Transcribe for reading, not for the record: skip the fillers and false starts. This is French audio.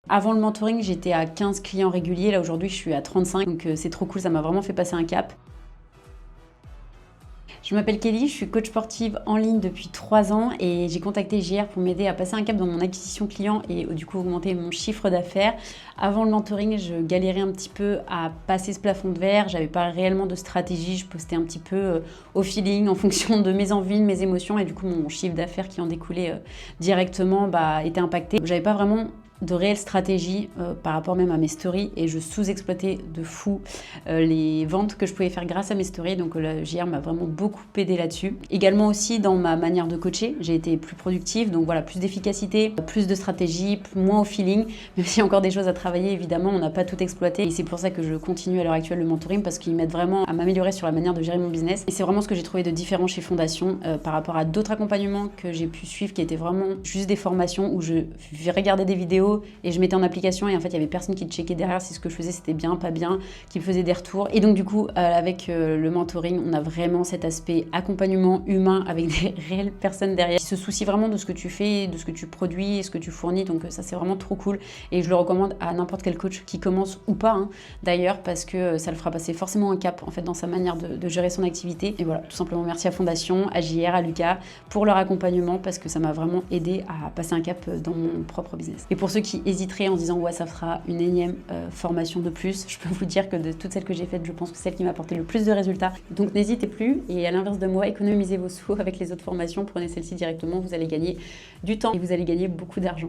Avant le mentoring, j'étais à 15 clients réguliers. Là, aujourd'hui, je suis à 35. Donc, c'est trop cool. Ça m'a vraiment fait passer un cap. Je m'appelle Kelly, je suis coach sportive en ligne depuis 3 ans et j'ai contacté JR pour m'aider à passer un cap dans mon acquisition client et du coup augmenter mon chiffre d'affaires. Avant le mentoring, je galérais un petit peu à passer ce plafond de verre, j'avais pas réellement de stratégie, je postais un petit peu au feeling en fonction de mes envies, de mes émotions et du coup mon chiffre d'affaires qui en découlait directement était impacté. J'avais pas vraiment de réelle stratégie par rapport même à mes stories et je sous-exploitais de fou les ventes que je pouvais faire grâce à mes stories, donc le JR m'a vraiment beaucoup aidé là-dessus. Également aussi dans ma manière de coacher, j'ai été plus productive, donc voilà, plus d'efficacité, plus de stratégie, moins au feeling, même s'il y a encore des choses à travailler évidemment, on n'a pas tout exploité et c'est pour ça que je continue à l'heure actuelle le mentoring parce qu'il m'aide vraiment à m'améliorer sur la manière de gérer mon business et c'est vraiment ce que j'ai trouvé de différent chez Fondation par rapport à d'autres accompagnements que j'ai pu suivre qui étaient vraiment juste des formations où je regardais des vidéos et je mettais en application et en fait il y avait personne qui checkait derrière si ce que je faisais c'était bien, pas bien, qui me faisait des retours et donc du coup avec le mentoring on a vraiment cet aspect accompagnement humain avec des réelles personnes derrière qui se soucient vraiment de ce que tu fais, de ce que tu produis et ce que tu fournis, donc ça c'est vraiment trop cool et je le recommande à n'importe quel coach qui commence ou pas d'ailleurs parce que ça le fera passer forcément un cap en fait dans sa manière de gérer son activité et voilà, tout simplement merci à Fondation, à JR, à Lucas pour leur accompagnement parce que ça m'a vraiment aidé à passer un cap dans mon propre business. Et pour ceux qui hésiteraient en se disant ouais ça fera une énième formation de plus, je peux vous dire que de toutes celles que j'ai faites, je pense que c'est celle qui m'a apporté le plus de résultats. Donc n'hésitez plus et à l'inverse de moi, économisez vos sous avec les autres formations, prenez celle-ci directement, vous allez gagner du temps et vous allez gagner beaucoup d'argent.